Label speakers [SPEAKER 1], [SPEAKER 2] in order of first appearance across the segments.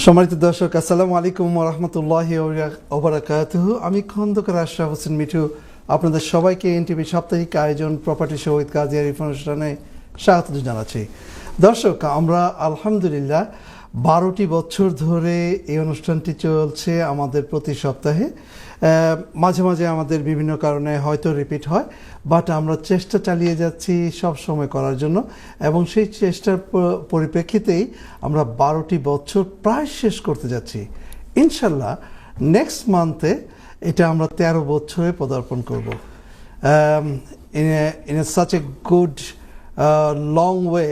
[SPEAKER 1] সম্মানিত দর্শক, আসসালামু আলাইকুম ওয়া রাহমাতুল্লাহি ওয়া বারাকাতুহু। আমি খন্দকার আশরাফ হোসেন মিঠু আপনাদের সবাইকে এনটিভি সাপ্তাহিক আয়োজন প্রপার্টি শো উইথ কাজী আরিফ অনুষ্ঠানে স্বাগত জানাচ্ছি। দর্শক, আমরা আলহামদুলিল্লাহ 12টি বছর ধরে এই অনুষ্ঠানটি চলছে আমাদের প্রতি সপ্তাহে। মাঝে মাঝে আমাদের বিভিন্ন কারণে হয়তো রিপিট হয়, বাট আমরা চেষ্টা চালিয়ে যাচ্ছি সব সময় করার জন্য, এবং সেই চেষ্টার পরিপ্রেক্ষিতেই আমরা 12টি বছর প্রায় শেষ করতে যাচ্ছি। ইনশাল্লাহ নেক্সট মান্থে এটা আমরা 13 বছরে পদার্পণ করব। In such a good long way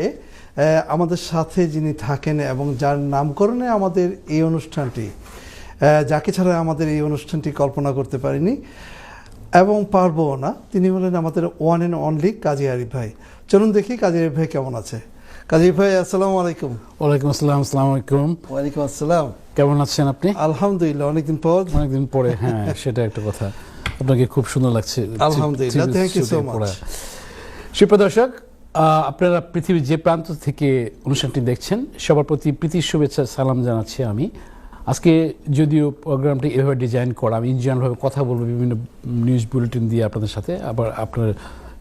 [SPEAKER 1] আমাদের সাথে যিনি থাকেন এবং যার নামকরণে আমাদের এই অনুষ্ঠানটি, যাকে ছাড়া আমাদের এই অনুষ্ঠানটি কল্পনা করতে পারিনি এবং পারবো না, তিনি হলেন আমাদের ওয়ান অ্যান্ড অনলি কাজী আরিফ ভাই। চলুন দেখি কাজী আরিফ ভাই কেমন আছে। কাজী ভাই, আসসালামু আলাইকুম।
[SPEAKER 2] ওয়ালাইকুম আসসালাম। আসসালামু আলাইকুম।
[SPEAKER 1] ওয়ালাইকুম আসসালাম।
[SPEAKER 2] কেমন আছেন আপনি?
[SPEAKER 1] আলহামদুলিল্লাহ, অনেকদিন পরে।
[SPEAKER 2] হ্যাঁ, সেটা একটা কথা। আপনাকে খুব সুন্দর লাগছে।
[SPEAKER 1] আলহামদুলিল্লাহ, থ্যাংক ইউ সো মাচ।
[SPEAKER 2] সুপ্রিয় দর্শক, আপনারা পৃথিবীর যে প্রান্ত থেকে অনুষ্ঠানটি দেখছেন, সবার প্রতি প্রীতির শুভেচ্ছা সালাম জানাচ্ছি আমি। আজকে যদিও প্রোগ্রামটি এভাবে ডিজাইন করা, আমি ইনজেনারেলভাবে কথা বলবো বিভিন্ন নিউজ বুলেটিন দিয়ে আপনাদের সাথে, আবার আপনার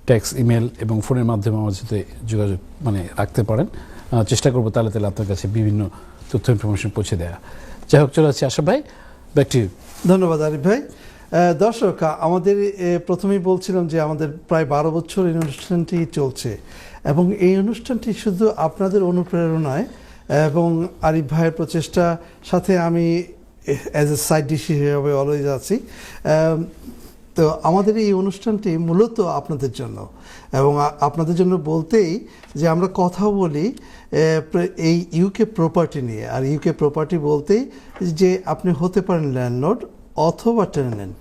[SPEAKER 2] টেক্সট, ইমেল এবং ফোনের মাধ্যমে আমার সাথে যোগাযোগ রাখতে পারেন। চেষ্টা করবো তাহলে আপনার কাছে বিভিন্ন তথ্য ইনফরমেশন পৌঁছে দেওয়া। যাই হোক, চলে আসছি আশা ভাই, ব্যাক টু ইউ।
[SPEAKER 1] ধন্যবাদ আরিফ ভাই। দর্শক, আমাদের প্রথমেই বলছিলাম যে আমাদের প্রায় 12 বছর এই অনুষ্ঠানটি চলছে, এবং এই অনুষ্ঠানটি শুধু আপনাদের অনুপ্রেরণায় এবং আরিফ ভাইয়ের প্রচেষ্টা সাথে আমি অ্যাজ এ সাইড ডিশ হিসেবে অলওয়েজ আছি। তো আমাদের এই অনুষ্ঠানটি মূলত আপনাদের জন্য, এবং আপনাদের জন্য বলতেই যে আমরা কথা বলি এই ইউকে প্রপার্টি নিয়ে। আর ইউকে প্রপার্টি বলতেই যে আপনি হতে পারেন ল্যান্ডলর্ড অথবা টেনেন্ট।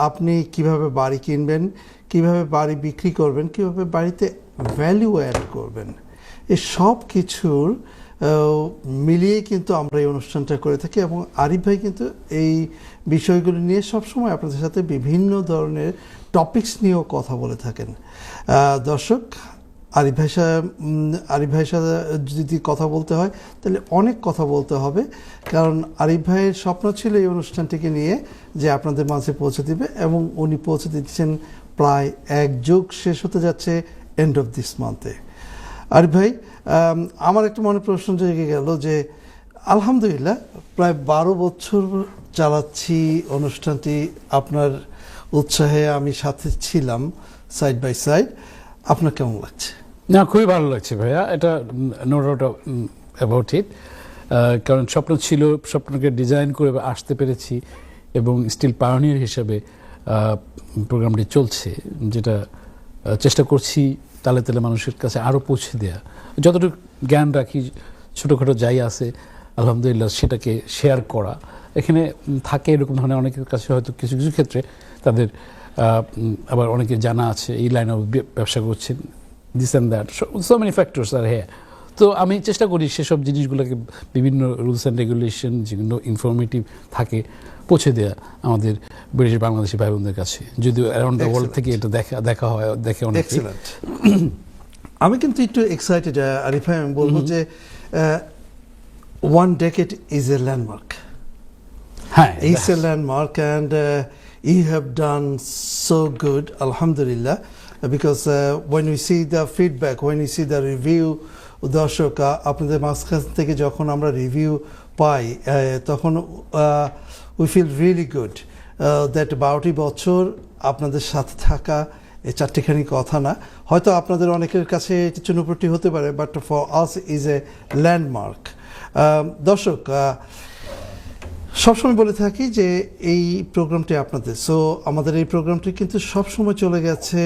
[SPEAKER 1] আপনি কিভাবে বাড়ি কিনবেন, কিভাবে বাড়ি বিক্রি করবেন, কিভাবে বাড়িতে ভ্যালু অ্যাড করবেন, এই সব কিছুর মিলিয়ে কিন্তু আমরা এই অনুষ্ঠানটা করে থাকি। এবং আরিফ ভাই কিন্তু এই বিষয়গুলি নিয়ে সবসময় আপনাদের সাথে বিভিন্ন ধরনের টপিকস নিয়েও কথা বলে থাকেন। দর্শক, আরিফ ভাইয়ের সাথে যদি কথা বলতে হয় তাহলে অনেক কথা বলতে হবে, কারণ আরিফ ভাইয়ের স্বপ্ন ছিল এই অনুষ্ঠানটিকে নিয়ে যে আপনাদের মাঝে পৌঁছে দিবে, এবং উনি পৌঁছে দিচ্ছেন। প্রায় এক যুগ শেষ হতে যাচ্ছে এন্ড অফ দিস মান্থে। আরিফ ভাই, আমার একটা মনে প্রশ্ন জেগে গেল যে আলহামদুলিল্লাহ প্রায় 12 বছর চালাচ্ছি অনুষ্ঠানটি, আপনার উৎসাহে আমি সাথে ছিলাম সাইড বাই সাইড। আপনার কেমন লাগছে?
[SPEAKER 2] না, খুবই ভালো লাগছে ভাইয়া, এটা নো ডাউট অ্যাবাউট ইট। কারণ স্বপ্ন ছিল, স্বপ্নকে ডিজাইন করে আসতে পেরেছি, এবং স্টিল পায়োনিয়ার হিসাবে প্রোগ্রামটি চলছে, যেটা চেষ্টা করছি তালে তালে মানুষের কাছে আরও পৌঁছে দেওয়া। যতটুকু জ্ঞান রাখি, ছোটোখাটো যাই আছে আলহামদুলিল্লাহ সেটাকে শেয়ার করা। এখানে থাকে এরকম ধরনের অনেকের কাছে হয়তো কিছু কিছু ক্ষেত্রে তাদের আবার অনেকে জানা আছে এই লাইনে ব্যবসা করছেন, this and that, so many factors আর হ্যাঁ। তো আমি চেষ্টা করি সেসব জিনিসগুলোকে বিভিন্ন রুলস অ্যান্ড রেগুলেশন যেগুলো ইনফরমেটিভ থাকে পৌঁছে দেওয়া আমাদের ব্রিটিশ বাংলাদেশি ভাই বোনদের কাছে, যদিও অ্যারাউন্ড দ্য ওয়ার্ল্ড থেকে এটা দেখা হয়, দেখে অনেক।
[SPEAKER 1] আমি কিন্তু একটু এক্সাইটেড আরিফ ভাই। আমি বলবো যে 1 decade is a landmark. It's a landmark, and you have done so good, alhamdulillah, because when we see the feedback, when we see the review, দর্শক আপনাদের মাঝখান থেকে যখন আমরা রিভিউ পাই তখন we feel really good that 12টি বছর আপনাদের সাথে থাকা এই চারটিখানি কথা না, হয়তো আপনাদের অনেকের কাছে এটা চুনোপুটি হতে পারে, but for us is a landmark. দর্শক, সবসময় বলে থাকি যে এই প্রোগ্রামটি আপনাদের, সো আমাদের এই প্রোগ্রামটি কিন্তু সবসময় চলে গেছে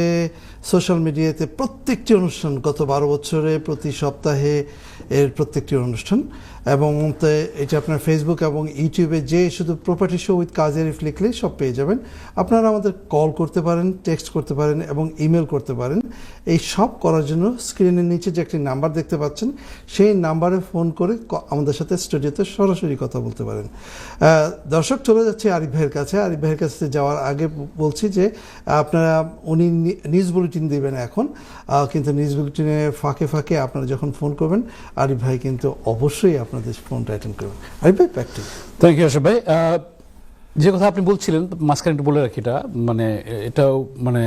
[SPEAKER 1] সোশ্যাল মিডিয়াতে। প্রত্যেকটি অনুষ্ঠান গত 12 বছরে প্রতি সপ্তাহে এর প্রত্যেকটি অনুষ্ঠান, এবং এটা আপনার ফেসবুক এবং ইউটিউবে যে শুধু প্রপার্টি শো উইথ কাজী আরিফ লিখলেই সব পেয়ে যাবেন। আপনারা আমাদের কল করতে পারেন, টেক্সট করতে পারেন এবং ইমেল করতে পারেন। এই সব করার জন্য স্ক্রিনের নিচে যে একটি নাম্বার দেখতে পাচ্ছেন, সেই নাম্বারে ফোন করে আমাদের সাথে স্টুডিওতে সরাসরি কথা বলতে পারেন। দর্শক, চলে যাচ্ছে আরিফ ভাইয়ের কাছে। আরিফ ভাইয়ের কাছে যাওয়ার আগে বলছি যে আপনারা, উনি নিউজ বুলেটিন দেবেন এখন, কিন্তু নিউজ বুলেটিনের ফাঁকে ফাঁকে আপনারা যখন ফোন করবেন আরিফ ভাই কিন্তু অবশ্যই আপনাদের ফোনটা অ্যাটেন্ড করবেন। আরিফ ভাই, back to you.
[SPEAKER 2] Thank you Ashraf ভাই। যে কথা আপনি বলছিলেন মাঝখানে একটু বলে রাখি, এটা মানে এটাও মানে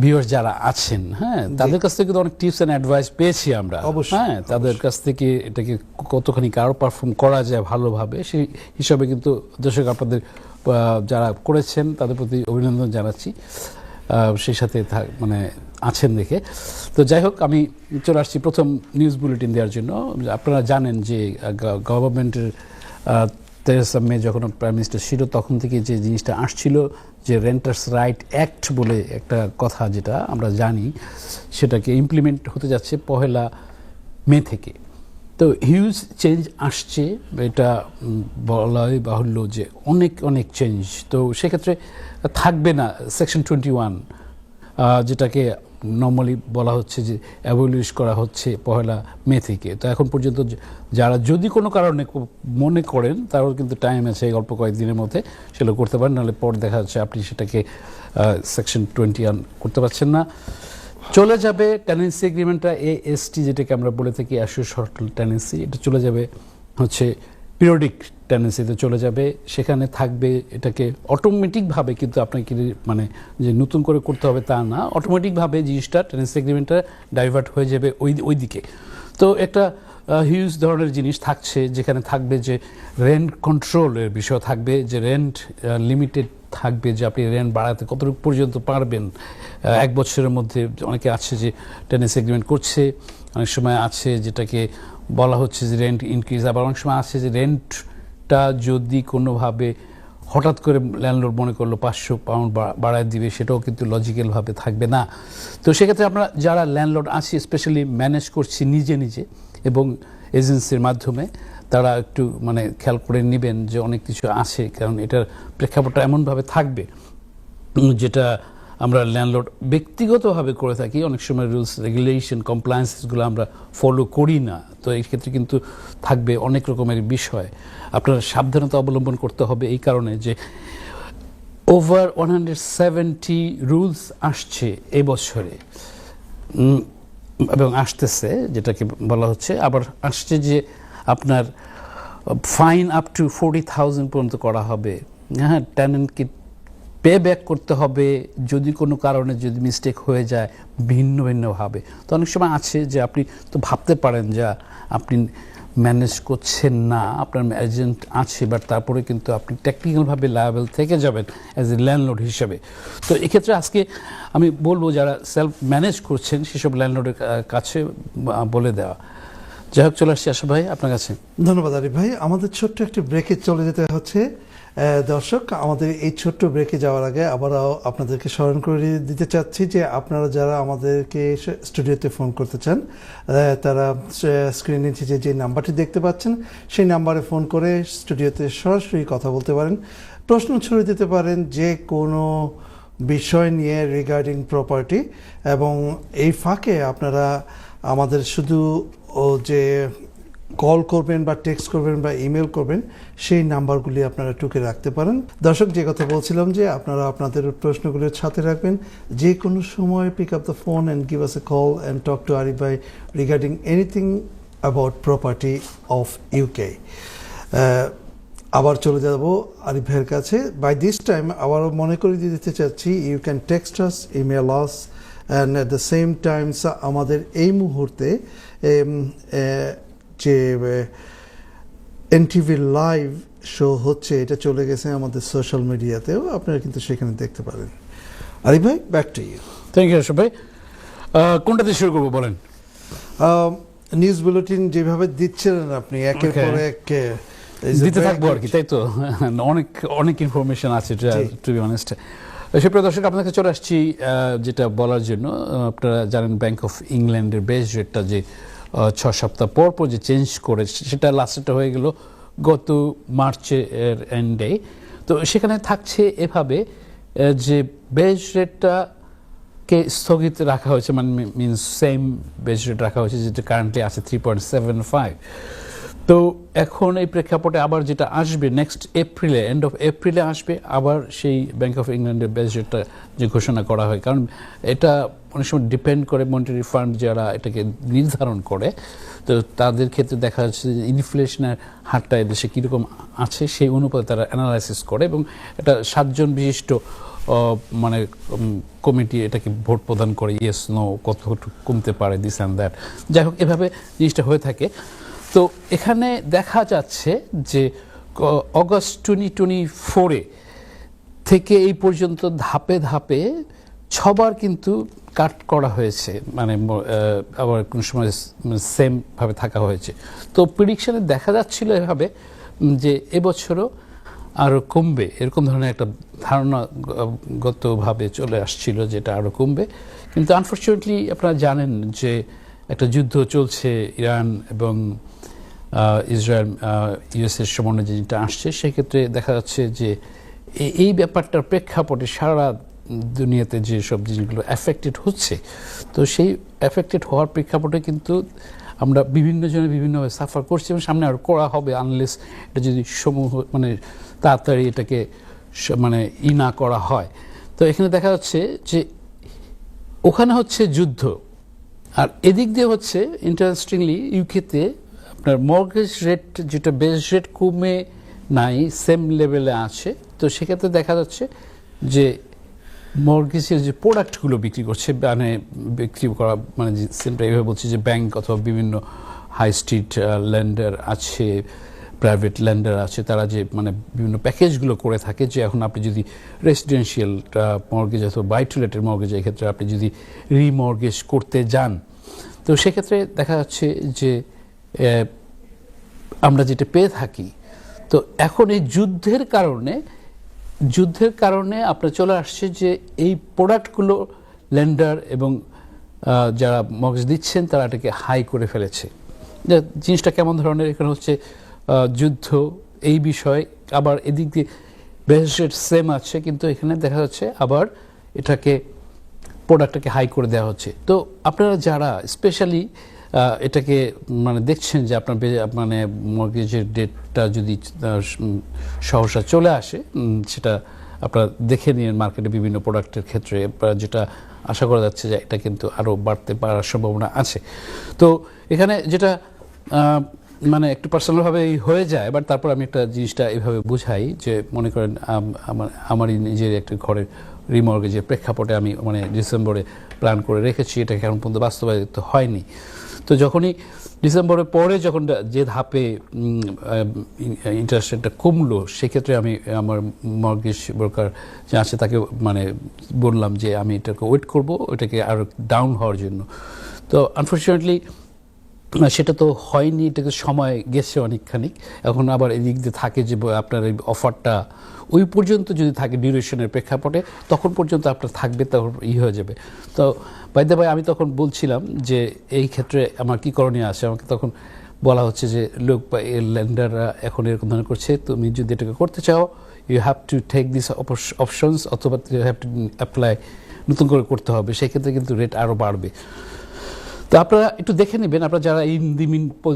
[SPEAKER 2] ভিউয়ার্স যারা আছেন, হ্যাঁ, তাদের কাছ থেকে তো অনেক টিপস এন্ড অ্যাডভাইস পেয়েছি আমরা,
[SPEAKER 1] অবশ্যই,
[SPEAKER 2] হ্যাঁ, তাদের কাছ থেকে এটাকে কতখানি কারো পারফর্ম করা যায় ভালোভাবে সেই হিসাবে কিন্তু দর্শক আপনাদের যারা করেছেন তাদের প্রতি অভিনন্দন জানাচ্ছি, সেই সাথে মানে আছেন দেখে। তো যাই হোক, আমি চলে আসছি প্রথম নিউজ বুলেটিন দেওয়ার জন্য। আপনারা জানেন যে গভর্নমেন্টের তেরেসা মে যখন প্রাইম মিনিস্টার ছিল তখন থেকে যে জিনিসটা আসছিল যে রেন্টার্স রাইট অ্যাক্ট বলে একটা কথা, যেটা আমরা জানি সেটাকে ইমপ্লিমেন্ট হতে যাচ্ছে 1 মে থেকে। তো হিউজ চেঞ্জ আসছে, এটা বলাই বাহুল্য যে অনেক অনেক চেঞ্জ। তো সেক্ষেত্রে থাকবে না সেকশন 21, যেটাকে নর্মালি বলা হচ্ছে যে অ্যাবলিশ করা হচ্ছে 1 মে থেকে। তো এখন পর্যন্ত যারা যদি কোনো কারণে মনে করেন তারও কিন্তু টাইম আছে, অল্প কয়েকদিনের মধ্যে সেগুলো করতে পারেন, নাহলে পর দেখা যাচ্ছে আপনি সেটাকে সেকশন 21 করতে পারছেন না। চলে যাবে টেনেন্সি এগ্রিমেন্টটা, AST যেটাকে আমরা বলে থাকি, অ্যাসিওর শর্ট টেনেন্সি, এটা চলে যাবে হচ্ছে পিরিয়ডিক টেনেন্সিতে চলে যাবে। সেখানে থাকবে এটাকে অটোমেটিকভাবে, কিন্তু আপনাকে মানে যে নতুন করে করতে হবে তা না, অটোমেটিকভাবে জিনিসটা টেনেন্সি এগ্রিমেন্টটা ডাইভার্ট হয়ে যাবে ওই দিকে। তো একটা হিউজ ধরনের জিনিস থাকছে, যেখানে থাকবে যে রেন্ট কন্ট্রোলের বিষয় থাকবে, যে রেন্ট লিমিটেড থাকবে, যে আপনি রেন্ট বাড়াতে কতটুকু পর্যন্ত পারবেন 1 বছরের মধ্যে। অনেকে আছে যে টেনেন্সি এগ্রিমেন্ট করছে, অনেক সময় আছে যেটাকে বলা হচ্ছে যে রেন্ট ইনক্রিজ, আবার অনেক সময় আছে যে রেন্টটা যদি কোনোভাবে হঠাৎ করে ল্যান্ডলর্ড মনে করলো 500 পাউন্ড বাড়ায় দিবে, সেটাও কিন্তু লজিক্যালভাবে থাকবে না। তো সেক্ষেত্রে আমরা যারা ল্যান্ডলর্ড আছি, স্পেশালি ম্যানেজ করছি নিজে নিজে এবং এজেন্সির মাধ্যমে, তারা একটু মানে খেয়াল করে নেবেন যে অনেক কিছু আছে, কারণ এটার প্রেক্ষাপটটা এমনভাবে থাকবে যেটা আমরা ল্যান্ডলর্ড ব্যক্তিগতভাবে করে থাকি, অনেক সময় রুলস রেগুলেশন কমপ্লায়েন্সগুলো আমরা ফলো করি না। তো এই ক্ষেত্রে কিন্তু থাকবে অনেক রকমের বিষয়, আপনার সাবধানতা অবলম্বন করতে হবে, এই কারণে যে ওভার 170 রুলস আসছে এবছরে এবং আসতেছে, যেটাকে বলা হচ্ছে। আবার আসছে যে আপনার ফাইন আপ টু 40,000 পর্যন্ত করা হবে, হ্যাঁ, টেনেন্টকে পে ব্যাক করতে হবে যদি কোনো কারণে যদি মিস্টেক হয়ে যায় ভিন্ন ভিন্নভাবে। তো অনেক সময় আছে যে আপনি তো ভাবতে পারেন যে আপনি ম্যানেজ করছেন না, আপনার এজেন্ট আছে, বাট তারপরে কিন্তু আপনি টেকনিক্যালভাবে লায়াবল থেকে যাবেন অ্যাজ এ ল্যান্ডলর্ড হিসাবে। তো এক্ষেত্রে আজকে আমি বলবো যারা সেলফ ম্যানেজ করছেন সেসব ল্যান্ডলর্ডের কাছে বলে দেওয়া। যাই হোক, চলে আসছি আশা ভাই আপনার কাছে।
[SPEAKER 1] ধন্যবাদ আরিফ ভাই। আমাদের ছোট্ট একটি ব্রেকে চলে যেতে হচ্ছে। দর্শক, আমাদের এই ছোট্ট ব্রেকে যাওয়ার আগে আবারও আপনাদেরকে স্মরণ করে দিতে চাচ্ছি যে আপনারা যারা আমাদেরকে স্টুডিওতে ফোন করতে চান, তারা স্ক্রিনের নিচে যে নাম্বারটি দেখতে পাচ্ছেন সেই নাম্বারে ফোন করে স্টুডিওতে সরাসরি কথা বলতে পারেন, প্রশ্ন ছুড়ে দিতে পারেন যে কোনো বিষয় নিয়ে রিগার্ডিং প্রপার্টি। এবং এই ফাঁকে আপনারা আমাদের শুধু যে কল করবেন বা টেক্সট করবেন বা ইমেল করবেন, সেই নাম্বারগুলি আপনারা টুকে রাখতে পারেন। দর্শক, যে কথা বলছিলাম যে আপনারা আপনাদের প্রশ্নগুলো ছাতে রাখবেন, যে কোনো সময় pick up the phone and give us a call and talk to Arif ভাই regarding anything about property of UK. আবার চলে যাব আরিফ ভাইয়ের কাছে। বাই দিস টাইম আবারও মনে করে দিতে চাচ্ছি, you can text us, email us, and at the same times আমাদের এই মুহূর্তে যে এনটিভি লাইভ শো হচ্ছে, এটা চলে গেছে আমাদের সোশ্যাল মিডিয়াতেও, আপনারা কিন্তু সেখানে দেখতে পারেন। আরিফ ভাই, back to you.
[SPEAKER 2] Thank you Ashraf ভাই। কোনটা দিয়ে শুরু করবো বলেন?
[SPEAKER 1] নিউজ বুলেটিন যেভাবে দিচ্ছিলেন আপনি একের পর এক
[SPEAKER 2] দিতে থাকবো আর কি, তাই তো? অনেক অনেক ইনফরমেশন আছে, টু বি অনেস্ট। সুপ্রিয় দর্শক, আপনার কাছে চলে আসছি যেটা বলার জন্য। আপনারা জানেন ব্যাংক অফ ইংল্যান্ডের বেস রেটটা যে 6 সপ্তাহ পর পর যে চেঞ্জ করে, সেটা লাস্টটা হয়ে গেল গত মার্চের এন্ডে। তো সেখানে থাকছে এভাবে যে বেস রেটটাকে স্থগিত রাখা হয়েছে, মানে মিনস সেম বেস রেট রাখা হয়েছে, যেটা কারেন্টলি আছে 3.75। তো এখন এই প্রেক্ষাপটে আবার যেটা আসবে নেক্সট এপ্রিলে, এন্ড অফ এপ্রিলে আসবে আবার সেই ব্যাংক অফ ইংল্যান্ডের বেস রেটটা যে ঘোষণা করা হয়, কারণ এটা অনেক সময় ডিপেন্ড করে মনিটারি ফান্ড যারা এটাকে নির্ধারণ করে, তো তাদের ক্ষেত্রে দেখা যাচ্ছে যে ইনফ্লেশনের হারটা এদেশে কীরকম আছে সেই অনুপাতে তারা অ্যানালাইসিস করে, এবং এটা 7 জন বিশিষ্ট মানে কমিটি এটাকে ভোট প্রদান করে, ইয়েস নো কতটুকু কমতে পারে, দিস অ্যান্ড দ্যাট। যাই হোক, এভাবে জিনিসটা হয়ে থাকে। তো এখানে দেখা যাচ্ছে যে অগস্ট 2024 থেকে এই পর্যন্ত ধাপে ধাপে 6বার কিন্তু কাট করা হয়েছে, মানে আবার কোনো সময় সেম ভাবে থাকা হয়েছে। তো প্রেডিকশনে দেখা যাচ্ছিল এভাবে যে এবছরও আরও কমবে, এরকম ধরনের একটা ধারণাগতভাবে চলে আসছিল যেটা আরও কমবে। কিন্তু আনফর্চুনেটলি আপনারা জানেন যে একটা যুদ্ধ চলছে ইরান এবং ইসরায়েল ইউএসের সমন্বয়ে যেটা আসছে, সেক্ষেত্রে দেখা যাচ্ছে যে এই ব্যাপারটার প্রেক্ষাপটে সারা দুনিয়াতে যে সব জিনিসগুলো অ্যাফেক্টেড হচ্ছে, তো সেই অ্যাফেক্টেড হওয়ার প্রেক্ষাপটে কিন্তু আমরা বিভিন্ন জনে বিভিন্নভাবে সাফার করছি, এবং সামনে আরও করা হবে আনলেস এটা যদি সমূহ মানে তাড়াতাড়ি এটাকে মানে না করা হয়। তো এখানে দেখা যাচ্ছে যে ওখানে হচ্ছে যুদ্ধ, আর এদিক দিয়ে হচ্ছে ইন্টারেস্টিংলি ইউকেতে আপনার মর্গেজ রেট যেটা বেস রেট কমে নাই, সেম লেভেলে আছে। তো সেক্ষেত্রে দেখা যাচ্ছে যে মর্গেজের যে প্রোডাক্টগুলো বিক্রি করছে, মানে বিক্রি করা মানে সিম্পলি এইভাবে বলছি যে ব্যাংক অথবা বিভিন্ন হাই স্ট্রিট ল্যান্ডার আছে, প্রাইভেট ল্যান্ডার আছে, তারা যে মানে বিভিন্ন প্যাকেজগুলো করে থাকে, যে এখন আপনি যদি রেসিডেন্সিয়াল মর্গেজ অথবা বাই টু লেটের মর্গেজ ক্ষেত্রে আপনি যদি রিমর্গেজ করতে যান, তো সেক্ষেত্রে দেখা যাচ্ছে যে আমরা যেটা পেয়ে থাকি। তো এখন এই যুদ্ধের কারণে আপনার চলে আসছে যে এই প্রোডাক্টগুলো ল্যান্ডার এবং যারা মর্গেজ দিচ্ছেন তারা এটাকে হাই করে ফেলেছে। জিনিসটা কেমন ধরনের, এখানে হচ্ছে যুদ্ধ এই বিষয়, আবার এদিক দিয়ে বেস রেট সেম আছে, কিন্তু এখানে দেখা যাচ্ছে আবার এটাকে প্রোডাক্টটাকে হাই করে দেওয়া হচ্ছে। তো আপনারা যারা স্পেশালি এটাকে মানে দেখছেন যে আপনার মানে মর্গেজের ডেটটা যদি সহসা চলে আসে, সেটা আপনারা দেখে নিন মার্কেটে বিভিন্ন প্রোডাক্টের ক্ষেত্রে, যেটা আশা করা যাচ্ছে যে এটা কিন্তু আরও বাড়তে পারার সম্ভাবনা আছে। তো এখানে যেটা মানে একটু পার্সোনালভাবে হয়ে যায়, বাট তারপর আমি একটা জিনিসটা এইভাবে বুঝাই যে মনে করেন আমারই নিজের একটা ঘরের রিমর্গেজের প্রেক্ষাপটে আমি মানে ডিসেম্বরে প্ল্যান করে রেখেছি, এটা এখন পর্যন্ত বাস্তবায়িত হয়নি। তো যখনই ডিসেম্বরের পরে যখন যে ধাপে ইন্টারেস্ট রেটটা কমলো, সেক্ষেত্রে আমি আমার মর্গেজ ব্রোকার যে আছে তাকে মানে বললাম যে আমি এটাকে ওয়েট করব, ওইটাকে আরও ডাউন হওয়ার জন্য। তো আনফর্চুনেটলি সেটা তো হয়নি, এটাকে সময় গেছে অনেকখানি। এখন আবার এদিক দিয়ে থাকে যে আপনার এই অফারটা ওই পর্যন্ত যদি থাকে ডিউরেশনের প্রেক্ষাপটে, তখন পর্যন্ত আপনার থাকবে, তখন হয়ে যাবে। তো বাই দ্য ওয়ে আমি তখন বলছিলাম যে এই ক্ষেত্রে আমার কী করণীয় আছে। আমাকে তখন বলা হচ্ছে যে লোক বা ল্যান্ডাররা এখন এরকম ধরনের করছে, তুমি যদি এটাকে করতে চাও you have to take this options, অথবা ইউ হ্যাভ টু অ্যাপ্লাই, নতুন করে করতে হবে, সেক্ষেত্রে কিন্তু রেট আরও বাড়বে। তো আপনারা একটু দেখে নেবেন, আপনারা যারা এই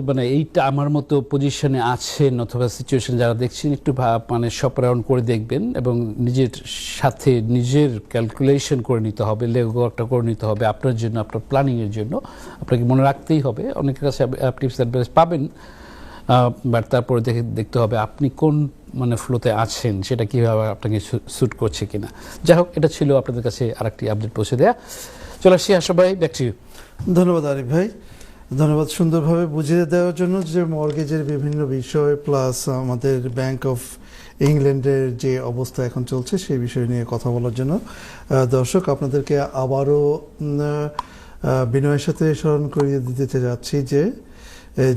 [SPEAKER 2] মানে এইটা আমার মতো পজিশনে আছেন অথবা সিচুয়েশন যারা দেখছেন, একটু মানে শপ রাউন্ড করে দেখবেন, এবং নিজের সাথে নিজের ক্যালকুলেশন করে নিতে হবে, লেগওয়ার্কটা করে নিতে হবে আপনার জন্য, আপনার প্ল্যানিংয়ের জন্য। আপনাকে মনে রাখতেই হবে, অনেকের কাছে টিপস অ্যাডভাইস পাবেন, বাট তারপরে দেখতে হবে আপনি কোন মানে ফ্লোতে আছেন, সেটা কীভাবে আপনাকে স্যুট করছে কিনা। যাই হোক, এটা ছিল আপনাদের কাছে আরেকটি আপডেট পৌঁছে দেয়া। চলে আসছি আশা ভাই, ব্যাক টু ইউ।
[SPEAKER 1] ধন্যবাদ আরিফ ভাই, ধন্যবাদ সুন্দরভাবে বুঝিয়ে দেওয়ার জন্য যে মর্গেজের বিভিন্ন বিষয় প্লাস আমাদের ব্যাংক অফ ইংল্যান্ডের যে অবস্থা এখন চলছে সেই বিষয় নিয়ে কথা বলার জন্য। দর্শক, আপনাদেরকে আবারও বিনয়ের সাথে স্মরণ করিয়ে দিতে যাচ্ছি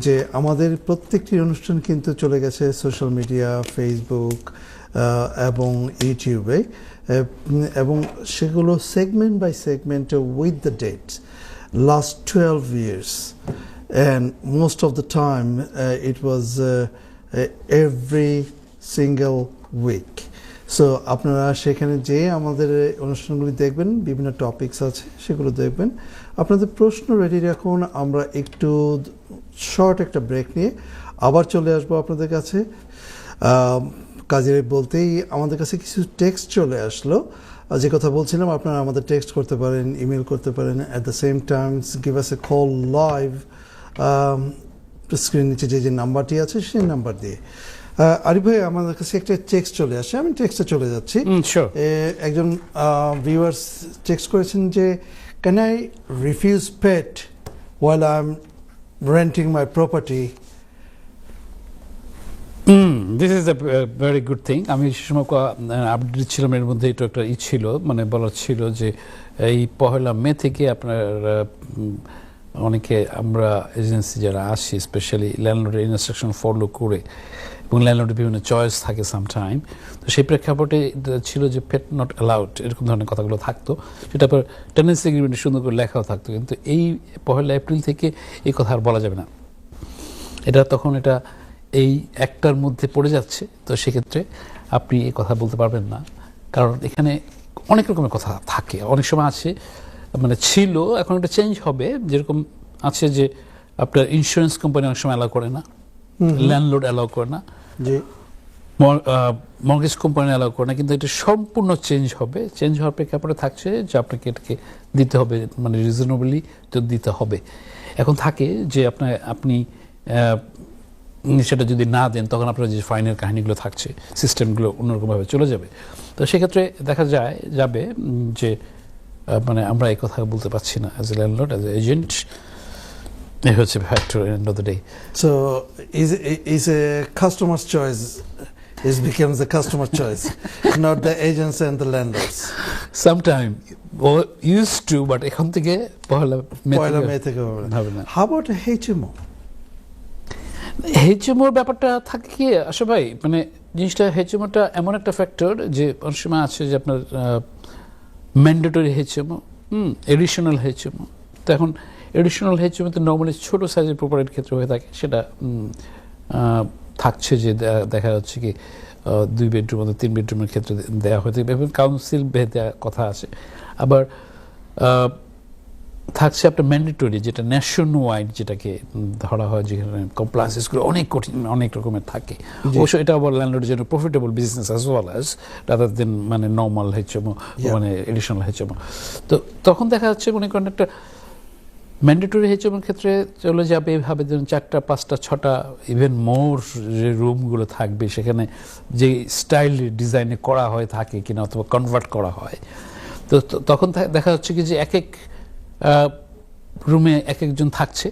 [SPEAKER 1] যে আমাদের প্রত্যেকটি অনুষ্ঠান কিন্তু চলে গেছে সোশ্যাল মিডিয়া, ফেসবুক এবং ইউটিউবে, এবং সেগুলো segment by segment with the dates last 12 years, and most of the time it was every single week. So আপনারা সেখানে যে আমাদের অনুষ্ঠানগুলি দেখবেন, বিভিন্ন টপিকস আছে সেগুলো দেখবেন। আপনাদের প্রশ্ন রেডি রাখুন, আমরা একটু শর্ট একটা ব্রেক নিয়ে আবার চলে আসবো আপনাদের কাছে। কাজে বলতেই আমাদের কাছে কিছু টেক্সট চলে আসলো। যে কথা বলছিলাম, আপনারা আমাদের টেক্সট করতে পারেন, ইমেল করতে পারেন, at the same time give us a call live screen নিচে যে নাম্বারটি আছে সেই নাম্বার দিয়ে। আরিফ ভাই, আমাদের কাছে একটা টেক্সট চলে আসে, আমি টেক্সটে চলে যাচ্ছি। একজন ভিউয়ার্স টেক্সট করেছেন যে, can I refuse pet while I'm renting my property?
[SPEAKER 2] This is a very good thing. আমি সে সময় আপডেট ছিলাম, এর মধ্যে এটা একটা ছিল, মানে বলার ছিল যে এই 1 মে থেকে আপনার অনেকে আমরা এজেন্সি যারা আসি, স্পেশালি ল্যান্ডলর্ডের ইনস্ট্রাকশন ফলো করে, এবং ল্যান্ডলর্ডের বিভিন্ন চয়েস থাকে সামটাইম, তো সেই প্রেক্ষাপটে ছিল যে পেট নট অ্যালাউড, এরকম ধরনের কথাগুলো থাকতো। সেটা পর টেনেন্সি এগ্রিমেন্টে সুন্দর করে লেখাও থাকতো, কিন্তু এই 1 এপ্রিল থেকে এই কথা আর বলা যাবে না। তখন এটা এই একটার মধ্যে পড়ে যাচ্ছে, তো সেক্ষেত্রে আপনি এই কথা বলতে পারবেন না, কারণ এখানে অনেক রকমের কথা থাকে। অনেক সময় আছে, মানে ছিল, এখন একটা চেঞ্জ হবে। যেরকম আছে যে আপনার ইন্স্যুরেন্স কোম্পানি অনেক সময় অ্যালাউ করে না, ল্যান্ডলর্ড অ্যালাউ করে না, মর্গেজ কোম্পানি অ্যালাউ করে না, কিন্তু এটা সম্পূর্ণ চেঞ্জ হবে। চেঞ্জ হওয়ার প্রেক্ষাপটে থাকছে যে আপনাকে এটাকে দিতে হবে, মানে রিজনেবলি তো দিতে হবে। এখন থাকে যে আপনি সেটা যদি না দেন, তখন আপনার যে ফাইনের কাহিনীগুলো থাকছে, সিস্টেমগুলো অন্যরকমভাবে চলে যাবে। তো সেক্ষেত্রে দেখা যাবে যে মানে আমরা এই কথা বলতে পারছি না as a landlord, as a agent. এই হচ্ছে factor end of the day.
[SPEAKER 1] So is a customer's choice, it becomes the customer's choice, not the agents and the landlords.
[SPEAKER 2] Sometime used to, but এখন থেকে 1 মে থেকে হবে না।
[SPEAKER 1] How about a HMO?
[SPEAKER 2] HMOর ব্যাপারটা থাকে কি আসলে ভাই, মানে জিনিসটা HMOটা এমন একটা ফ্যাক্টর যে অনেক সময় আছে যে আপনার ম্যান্ডেটরি HMO, এডিশনাল HMO। তো এখন এডিশনাল HMO তো নর্মালি ছোট সাইজের প্রপার্টির ক্ষেত্রে হয়ে থাকে, সেটা থাকছে যে দেখা যাচ্ছে কি 2 বেডরুম অথবা 3 বেডরুমের ক্ষেত্রে দেওয়া হয়ে থাকে, এবং কাউন্সিল ভেদে কথা আছে। আবার থাকছে আপনার ম্যান্ডেটরি, যেটা ন্যাশন ওয়াইড, যেটাকে ধরা হয়, যেখানে কমপ্লায়েন্সেসগুলো অনেক কঠিন, অনেক রকমের থাকে। অবশ্য এটা আবার ল্যান্ডলর্ডের জন্য profitable business as well as rather than মানে নর্মাল HMO, মানে এডিশনাল HMO। তো তখন দেখা যাচ্ছে মনে করেন একটা ম্যান্ডেটরি HMOর ক্ষেত্রে চলে যাবে এভাবে, ধরুন 4টা 5টা 6টা ইভেন মোর যে রুমগুলো থাকবে, সেখানে যে স্টাইল ডিজাইনে করা হয় থাকে কিনা, অথবা কনভার্ট করা হয়। তো তখন দেখা যাচ্ছে কি যে এক রুমে একজন থাকছে।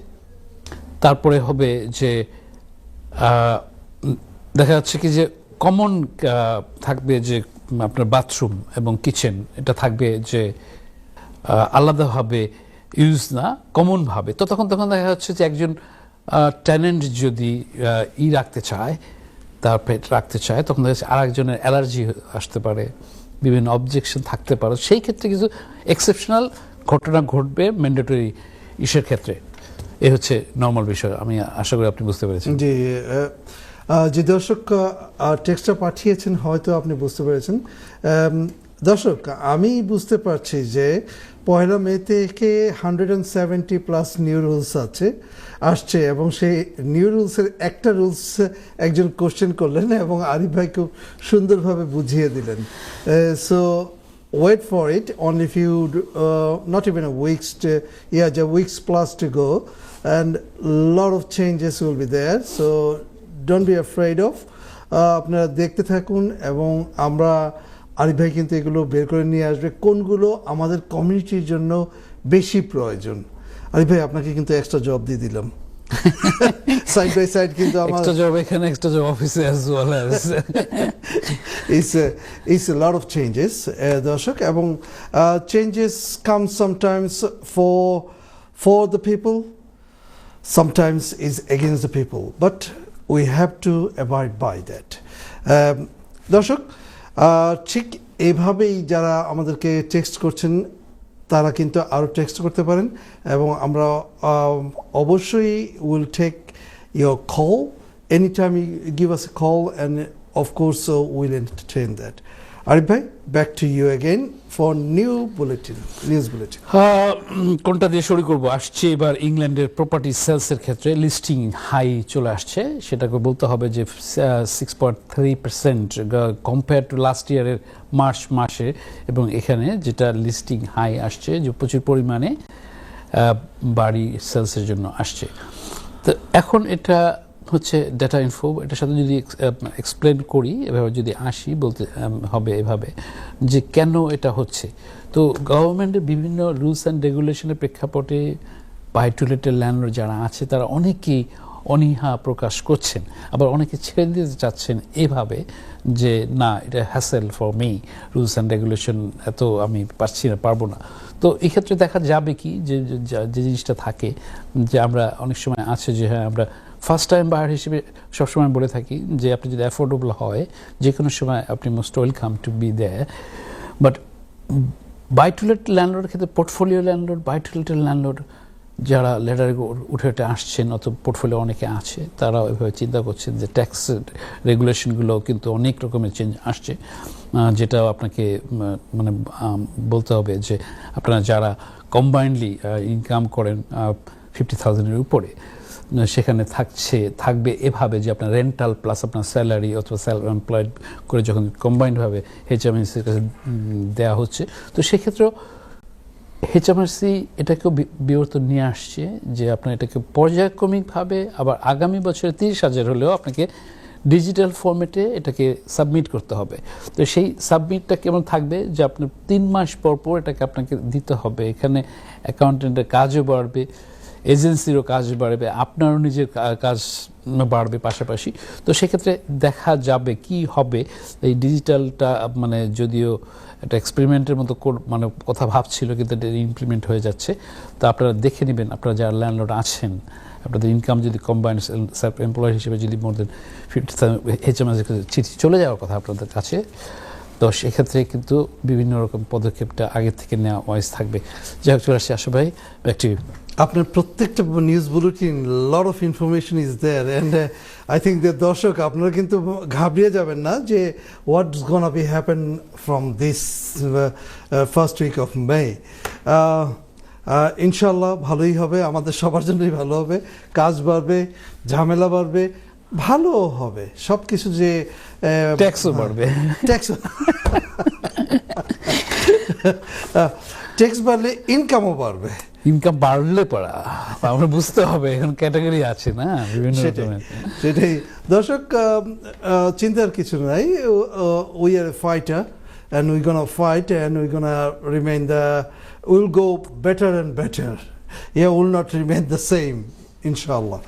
[SPEAKER 2] তারপরে হবে যে দেখা যাচ্ছে কি যে কমন থাকবে, যে আপনার বাথরুম এবং কিচেন, এটা থাকবে যে আলাদাভাবে ইউজ না, কমনভাবে। তো তখন দেখা যাচ্ছে যে একজন টেনেন্ট যদি রাখতে চায়, তার পেট রাখতে চায়, তখন দেখা যাচ্ছে আরেকজনের অ্যালার্জি আসতে পারে, বিভিন্ন অবজেকশন থাকতে পারে। সেই ক্ষেত্রে কিছু এক্সেপশনাল ঘটনা ঘটবে ম্যান্ডেটরি ইস্যুর ক্ষেত্রে। এই হচ্ছে নর্মাল বিষয়। আমি আশা করি আপনি বুঝতে পেরেছেন।
[SPEAKER 1] জি, যে দর্শক টেক্সটটা পাঠিয়েছেন হয়তো আপনি বুঝতে পেরেছেন। দর্শক, আমি বুঝতে পারছি যে 1 মে থেকে 170+ নিউ রুলস আসছে, এবং সেই নিউ রুলসের একটা রুলস একজন কোশ্চেন করলেন এবং আরিফ ভাই খুব সুন্দরভাবে বুঝিয়ে দিলেন। So wait for it, only few not even a weeks just weeks plus to go, and lot of changes will be there, so don't be afraid of. আপনারা দেখতে থাকুন, এবং আমরা আরিফ ভাই কিন্তু এগুলো বের করে নিয়ে আসবে কোনগুলো আমাদের কমিউনিটির জন্য বেশি প্রয়োজন। আরিফ ভাই, আপনাকে কিন্তু এক্সট্রা জব দিয়ে দিলাম। সাইড বাই সাইড কিন্তু আমার
[SPEAKER 2] এক্সট্রা জব এখানে, এক্সট্রা জব অফিসে as well as
[SPEAKER 1] it's a lot of changes, দর্শক, এবং changes come sometimes for the people, sometimes is against the people, but we have to abide by that. দর্শক, ঠিক এইভাবেই যারা আমাদেরকে টেক্সট করছেন তারা কিন্তু আরও টেক্সট করতে পারেন, এবং আমরা অবশ্যই will take your call any time. You give us a call, and of course will entertain that. Arif ভাই, back to you again for news bulletin.
[SPEAKER 2] কোনটা দিয়ে শুরু করব? আসছে এবার ইংল্যান্ডের প্রপার্টি সেলসের ক্ষেত্রে লিস্টিং হাই চলে আসছে, সেটাকে বলতে হবে যে 6.3% কম্পেয়ার টু লাস্ট ইয়ারের মার্চ মাসে, এবং এখানে যেটা লিস্টিং হাই আসছে যে প্রচুর পরিমাণে বাড়ি সেলসের জন্য আসছে। তো এখন এটা হচ্ছে ডেটা ইনফো, এটার সাথে যদি এক্সপ্লেন করি, এভাবে যদি আসি, বলতে হবে এভাবে যে কেন এটা হচ্ছে। তো গভর্নমেন্টের বিভিন্ন রুলস অ্যান্ড রেগুলেশনের প্রেক্ষাপটে বাই টু লেটের ল্যান্ডলর্ড যারা আছে তারা অনেকেই অনীহা প্রকাশ করছেন, আবার অনেকে ছেড়ে দিতে চাচ্ছেন এভাবে যে না, এটা hassle for me, rules and regulation এত আমি পারবো না। তো এই ক্ষেত্রে দেখা যাবে কি যে যে জিনিসটা থাকে যে আমরা অনেক সময় আছে যে হ্যাঁ, আমরা ফার্স্ট টাইম বায়ার হিসেবে সবসময় বলে থাকি যে আপনি যদি অ্যাফোর্ডেবল হয় যে কোনো সময় আপনি most welcome to be there. But buy to let ল্যান্ডলর্ডের ক্ষেত্রে পোর্টফোলিও ল্যান্ডলর্ড, বাই টু লেটের ল্যান্ডলর্ড যারা লেটারে উঠে আসছেন অথবা পোর্টফোলিও অনেকে আছে, তারাও এভাবে চিন্তা করছেন যে ট্যাক্স রেগুলেশনগুলো কিন্তু অনেক রকমের চেঞ্জ আসছে, যেটা আপনাকে মানে বলতে হবে যে আপনারা যারা কম্বাইন্ডলি ইনকাম করেন 50,000-এর উপরে, সেখানে থাকবে এভাবে যে আপনার রেন্টাল প্লাস আপনার স্যালারি অথবা সেলফ এমপ্লয়েড করে যখন কম্বাইন্ডভাবে এইচএমআরসির কাছে দেওয়া হচ্ছে, তো সেক্ষেত্রেও এইচএমআরসি এটাকেও বিবর্তন নিয়ে আসছে যে আপনার এটাকে পর্যায়ক্রমিকভাবে আবার আগামী বছরে 30,000 হলেও আপনাকে ডিজিটাল ফরম্যাটে এটাকে সাবমিট করতে হবে। তো সেই সাবমিটটা কেমন থাকবে যে আপনার 3 মাস পর পর এটাকে আপনাকে দিতে হবে। এখানে অ্যাকাউন্টেন্টের কাজও বাড়বে, এজেন্সিরও কাজ বাড়বে, আপনারও নিজের কাজ বাড়বে পাশাপাশি। তো সেক্ষেত্রে দেখা যাবে কি হবে এই ডিজিটালটা, মানে যদিও একটা এক্সপেরিমেন্টের মতো মানে কথা ভাবছিল, কিন্তু এটা ইমপ্লিমেন্ট হয়ে যাচ্ছে। তো আপনারা দেখে নেবেন, আপনারা যারা ল্যান্ডলর্ড আছেন, আপনাদের ইনকাম যদি কম্বাইন্ড সেলফ এমপ্লয়েড হিসেবে যদি মোর দেন 50,000 এইচএমআরসি চিঠি চলে যাওয়ার কথা আপনাদের কাছে, তো সেক্ষেত্রে কিন্তু বিভিন্ন রকম পদক্ষেপটা আগের থেকে নেওয়া ওয়াইজ থাকবে। যাই হোক, চলে আসছি আশু ভাই, ব্যাক টু ইউ।
[SPEAKER 1] আপনার প্রত্যেকটা news bulletin lot of information is there, and I think the দর্শক আপনারা কিন্তু ঘাবড়িয়ে যাবেন না যে what's gonna be happen from this first week of May. ইনশাল্লাহ ভালোই হবে, আমাদের সবার জন্যই ভালো হবে, কাজ বাড়বে, ঝামেলা বাড়বে, ভালো হবে সব কিছু, যে
[SPEAKER 2] ট্যাক্সও বাড়বে,
[SPEAKER 1] ট্যাক্স বাড়লে ইনকামও বাড়বে।
[SPEAKER 2] ইনকাম বাড়লে পড়া আমরা বুঝতে হবে, এখন ক্যাটাগরি আছে না বিভিন্ন রকমের।
[SPEAKER 1] সেটাই দর্শক, চিন্তার কিছু নাই, we are fighter and we're gonna fight and we're gonna remain we'll go better and better. Yeah, will not remain the same, inshallah.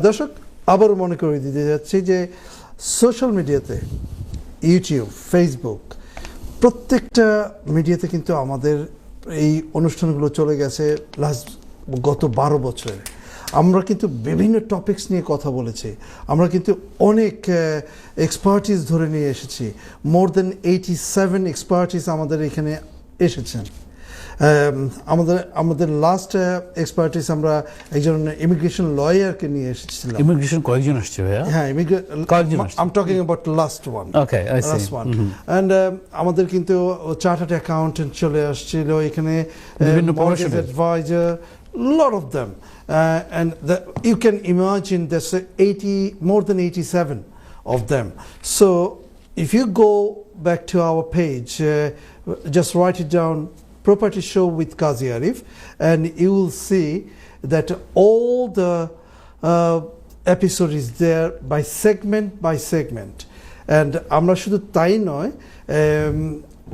[SPEAKER 1] দর্শক, আবার মনে করে দিতে যাচ্ছি যে সোশ্যাল মিডিয়াতে, ইউটিউব, ফেসবুক, প্রত্যেকটা মিডিয়াতে কিন্তু আমাদের এই অনুষ্ঠানগুলো চলে গেছে গত 12 বছরে। আমরা কিন্তু বিভিন্ন টপিকস নিয়ে কথা বলেছি, আমরা কিন্তু অনেক এক্সপার্টিস ধরে নিয়ে এসেছি, মোর দেন 87 এক্সপার্টিস আমাদের এখানে এসেছেন। আমাদের লাস্ট এক্সপার্টিস আমরা একজন ইমিগ্রেশন লয়ারকে নিয়ে এসেছিলাম।
[SPEAKER 2] ইমিগ্রেশন কয়েকজন আসছে ভাইয়া?
[SPEAKER 1] হ্যাঁ,
[SPEAKER 2] কয়েকজন আসছে।
[SPEAKER 1] I am talking about last one.
[SPEAKER 2] Okay, I see.
[SPEAKER 1] And আমাদের কিন্তু চার্টার্ড অ্যাকাউন্টেন্ট চলে আসছিল এখানে,
[SPEAKER 2] বিভিন্ন
[SPEAKER 1] mortgage adviser, lot of them, and you can imagine there's more than 87 of them. So if you go back to our page, just write it down, Property Show with Qazi Arif, and you will see that all the episode is there by segment. And আমরা শুধু তাই নয়,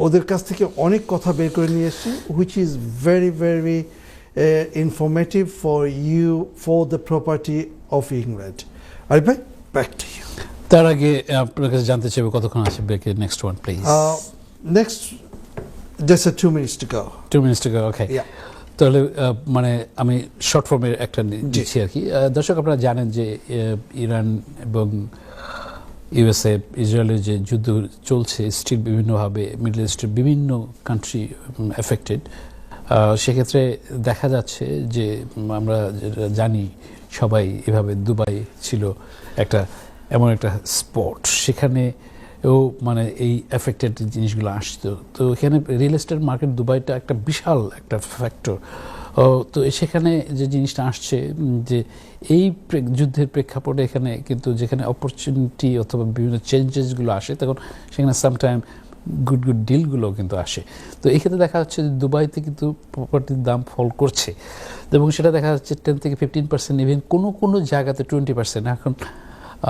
[SPEAKER 1] ওদের কাছ থেকে অনেক কথা বের করে নিয়ে এসেছি, which is very very informative for you, for the property of England. Arif bhai, back to you.
[SPEAKER 2] তার আগে আপনার কাছে জানতে চাইবো কতক্ষণ আছে ব্রেকের? Next one please.
[SPEAKER 1] Next, just 2 minutes to go.
[SPEAKER 2] 2 minutes to go, okay.
[SPEAKER 1] Yeah.
[SPEAKER 2] তাহলে মানে আমি শর্ট ফর্মের একটা দিচ্ছি আর কি। দর্শক, আপনারা জানেন যে ইরান এবং ইউএসএ ইসরায়েলের যে যুদ্ধ চলছে, স্টিল বিভিন্নভাবে মিডল ইস্টের বিভিন্ন কান্ট্রি এফেক্টেড। সেক্ষেত্রে দেখা যাচ্ছে যে আমরা জানি সবাই, এভাবে দুবাই ছিল এমন একটা স্পট, সেখানে ও মানে এই এফেক্টেড জিনিসগুলো আসতো। তো এখানে রিয়েল এস্টেট মার্কেট দুবাইটা একটা বিশাল একটা ফ্যাক্টর। তো সেখানে যে জিনিসটা আসছে যে এই যুদ্ধের প্রেক্ষাপটে এখানে কিন্তু যেখানে অপরচুনিটি অথবা বিভিন্ন চেঞ্জেসগুলো আসে তখন সেখানে সামটাইম গুড ডিলগুলো কিন্তু আসে। তো এই ক্ষেত্রে দেখা যাচ্ছে যে দুবাইতে কিন্তু প্রপার্টির দাম ফল করছে এবং সেটা দেখা যাচ্ছে 10 থেকে 15%, ইভেন কোনো জায়গাতে 20%। এখন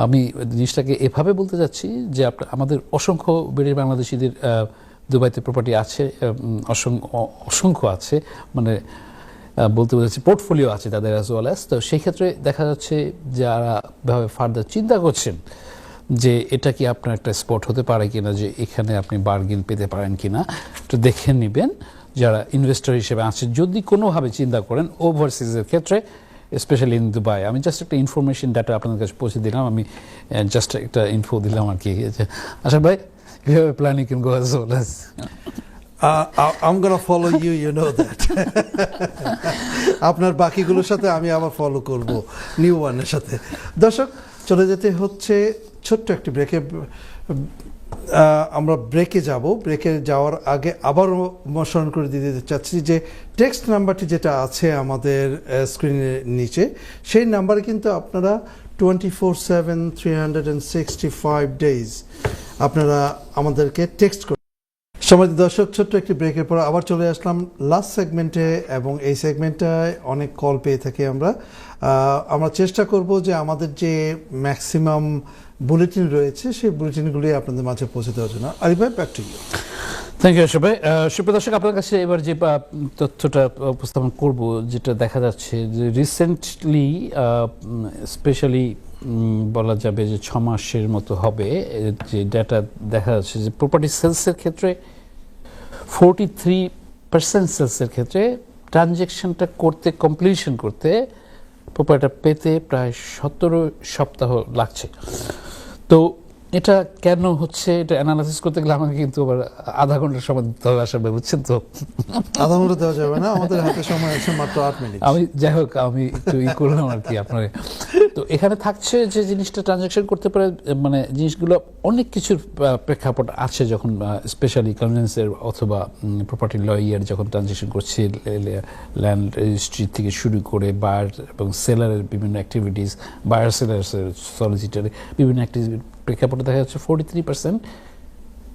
[SPEAKER 2] আমি জিনিসটাকে এভাবে বলতে চাচ্ছি যে আমাদের অসংখ্য বেড়ে বাংলাদেশিদের দুবাইতে প্রপার্টি আছে, অসংখ্য আছে, মানে বলতে বলছি পোর্টফোলিও আছে তাদের অ্যাজ ওয়েল অ্যাজ। তো সেই ক্ষেত্রে দেখা যাচ্ছে যারা ভাবে ফার্দার চিন্তা করছেন যে এটা কি আপনার একটা স্পট হতে পারে কিনা, যে এখানে আপনি বার্গেন পেতে পারেন কিনা, তো দেখে নেবেন যারা ইনভেস্টর হিসেবে আছে। যদি কোনোভাবে চিন্তা করেন ওভারসিজের ক্ষেত্রে, স্পেশালি ইন দুবাই, আমি জাস্ট একটা ইনফরমেশন ডাটা আপনাদের কাছে পৌঁছে দিলাম, আমি জাস্ট একটা ইনফো দিলাম আর কি। আচ্ছা ভাই, you have a plan, you can go as well as
[SPEAKER 1] I'm gonna follow you, you know that. আপনার বাকিগুলোর সাথে আমি আবার ফলো করব নিউ ওয়ানের সাথে। দর্শক, চলে যেতে হচ্ছে ছোট্ট একটি ব্রেকে। আমরা ব্রেকে যাব। ব্রেকে যাওয়ার আগে আবারও স্মরণ করে দিতে চাচ্ছি যে টেক্সট নাম্বারটি যেটা আছে আমাদের স্ক্রিনের নিচে, সেই নাম্বারে কিন্তু আপনারা 24/7 365 ডেজ আপনারা আমাদেরকে টেক্সট করুন। সম্মানিত দর্শক, ছোট্ট একটি ব্রেকের পর আবার চলে আসলাম লাস্ট সেগমেন্টে, এবং এই সেগমেন্টটায় অনেক কল পেয়ে থাকি আমরা। আমরা চেষ্টা করব যে আমাদের যে ম্যাক্সিমাম বুলেটিন রয়েছে সেই বুলেটিনগুলি আপনাদের মাঝে পৌঁছে দেওয়ার জন্য। আরিফ ভাই, back to you.
[SPEAKER 2] Thank you Ashraf ভাই। সুপ্রিয় দর্শক, আপনার কাছে এবার যে তথ্যটা উপস্থাপন করব, যেটা দেখা যাচ্ছে যে রিসেন্টলি স্পেশালি বলা যাবে যে 6 মাসের মতো হবে, যে ডাটা দেখা যাচ্ছে যে প্রপার্টি সেলসের ক্ষেত্রে 43% সেলসের ক্ষেত্রে ট্রানজ্যাকশনটা করতে, কমপ্লিশন করতে, প্রপার্টিটা পেতে প্রায় 17 সপ্তাহ লাগছে। তো এটা কেন হচ্ছে, এটা অ্যানালাইসিস করতে গেলে আমাকে কিন্তু আবার আধা ঘন্টার সময় দিতে হবে আশা ভাই, বুঝছেন তো?
[SPEAKER 1] আধা ঘন্টা দেওয়া যাবে না, আমাদের হাতে সময় আছে মাত্র 8 মিনিট।
[SPEAKER 2] আমি যাই হোক, আমি একটু করলাম আর কি আপনার। তো এখানে থাকছে যে জিনিসটা ট্রানজ্যাকশন করতে পারে, মানে জিনিসগুলো অনেক কিছুর প্রেক্ষাপট আছে, যখন স্পেশালি কনভেন্সের অথবা প্রপার্টি লয়ার যখন ট্রানজ্যাকশন করছে, ল্যান্ড রেজিস্ট্রি থেকে শুরু করে বায়ার এবং সেলারের বিভিন্ন অ্যাক্টিভিটিস, বায়ার সেলার্সের সলিসিটারের বিভিন্ন অ্যাক্টিভিটি প্রেক্ষাপটে দেখা যাচ্ছে 43%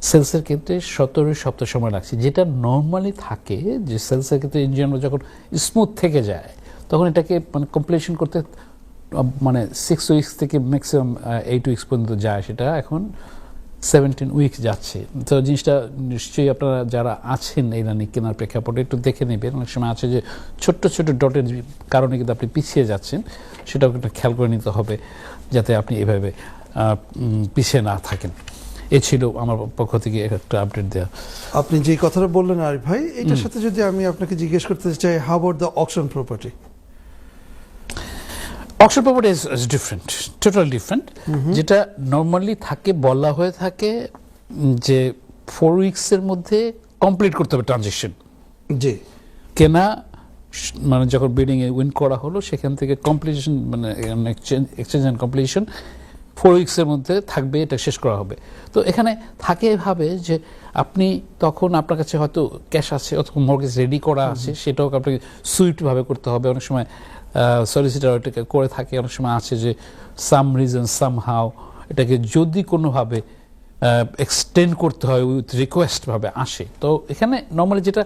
[SPEAKER 2] সেলসের ক্ষেত্রে 17 সপ্তাহ সময় লাগছে। যেটা নর্মালি থাকে যে সেলসের ক্ষেত্রে ইন জেনারেল যখন স্মুথ থেকে যায় তখন এটাকে মানে কমপ্লিশন করতে মানে 6 উইকস থেকে ম্যাক্সিমাম 8 উইকস পর্যন্ত যায়, সেটা এখন 17 উইকস যাচ্ছে। তো জিনিসটা নিশ্চয়ই আপনারা যারা আছেন এই রানি কেনার প্রেক্ষাপটে একটু দেখে নেবেন। অনেক সময় আছে যে ছোট্ট ছোট্ট ডটের কারণে কিন্তু আপনি পিছিয়ে যাচ্ছেন, সেটাও একটা খেয়াল করে নিতে হবে যাতে আপনি এভাবে পিছিয়ে না থাকেন। এ ছিল আমার পক্ষ থেকে একটা আপডেট দেওয়া।
[SPEAKER 1] আপনি যে কথাটা বললেন আরিফ ভাই, এটার সাথে যদি আমি আপনাকে জিজ্ঞেস করতে চাই, how about the auction property?
[SPEAKER 2] Auction property is different, total different. যেটা নর্মালি থাকে, বলা হয়ে থাকে যে 4 উইকসের মধ্যে কমপ্লিট করতে হবে ট্রানজেকশন।
[SPEAKER 1] জি,
[SPEAKER 2] কেনা মানে যখন বিডিং এ উইন করা হলো সেখান থেকে কমপ্লিশন, মানে এক্সচেঞ্জ অ্যান্ড কমপ্লিশন 4 উইকসের মধ্যে থাকবে, এটা শেষ করা হবে। তো এখানে থাকে এভাবে যে আপনি তখন আপনার কাছে হয়তো ক্যাশ আছে অথবা মর্গেজ রেডি করা আছে, সেটাও আপনাকে সুইটভাবে করতে হবে। অনেক সময় সলিসিটার এটাকে করে থাকে, অনেক সময় আছে যে সাম রিজন সামহাও এটাকে যদি কোনোভাবে এক্সটেন্ড করতে হয় উইথ রিকোয়েস্টভাবে আসে। তো এখানে নর্মালি যেটা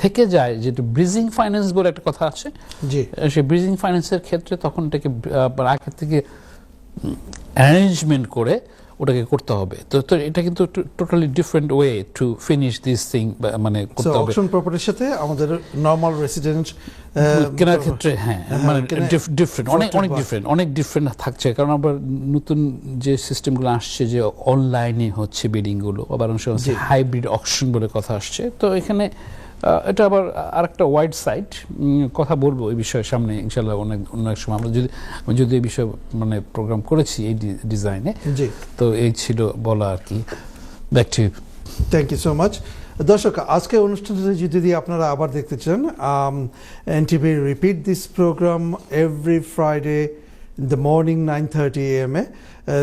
[SPEAKER 2] থেকে যায়, যেটা ব্রিজিং ফাইন্যান্স বলে একটা কথা আছে,
[SPEAKER 1] জি,
[SPEAKER 2] সেই ব্রিজিং ফাইন্যান্সের ক্ষেত্রে তখন এটাকে আগে থেকে অ্যারেঞ্জমেন্ট করে ওটাকে করতে হবে। তো এটা কিন্তু totally different way to finish this thing, মানে করতে হবে।
[SPEAKER 1] অকশন প্রপার্টির সাথে আমাদের নরমাল রেসিডেন্ট
[SPEAKER 2] কেনার ক্ষেত্রে মানে ডিফারেন্ট, অনেক ডিফারেন্ট থাকছে। কারণ আবার নতুন যে সিস্টেমগুলো আসছে যে অনলাইনে হচ্ছে বিডিংগুলো, আবার অনেক সময় হাইব্রিড অকশন বলে কথা আসছে। তো এখানে এটা আবার আরেকটা ওয়াইড সাইড, কথা বলবো এই বিষয়ে সামনে ইনশাল্লাহ অনেক সময়। আমরা যদি এই বিষয়ে মানে প্রোগ্রাম করেছি এই ডিজাইনে।
[SPEAKER 1] জি,
[SPEAKER 2] তো এই ছিল বলা আর কি। Back to you.
[SPEAKER 1] Thank you so much. দর্শক, আজকে অনুষ্ঠানটা যদি আপনারা আবার দেখতে চান, NTV repeat this programme every Friday in the morning 9:30 AM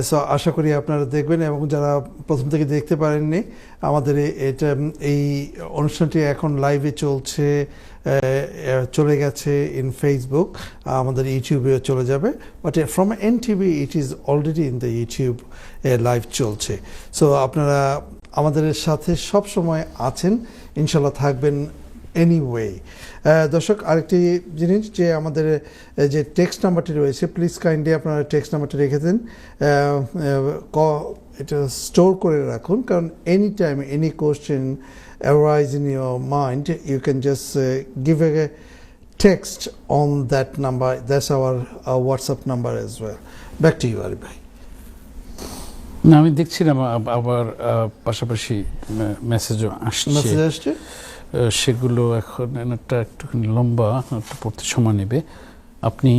[SPEAKER 1] so আশা করি আপনারা দেখবেন, এবং যারা প্রথম থেকে দেখতে পারেননি আমাদের এই অনুষ্ঠানটি এখন লাইভে চলছে, চলে গেছে ইন ফেসবুক, আমাদের ইউটিউবেও চলে যাবে, but from NTV it is already in the YouTube live চলছে। সো আপনারা আমাদের সাথে সব সময় আছেন, ইনশাল্লাহ থাকবেন এনিওয়ে। দর্শক, আরেকটি জিনিস যে আমাদের যে টেক্সট নাম্বারটি রয়েছে, প্লিজ কাইন্ডলি আপনারা টেক্সট নাম্বারটি রেখে দেন, এটা স্টোর করে রাখুন, কারণ any time any question arise in your mind, you can just give a text on that number. That's our WhatsApp number as well. Back to you, Arif bhai.
[SPEAKER 2] না, আমি দেখছিলাম আবার পাশাপাশি মেসেজও আসছে, সেগুলো এখন একটা একটুখানি লম্বা, একটু পড়তে সময় নেবে। আপনি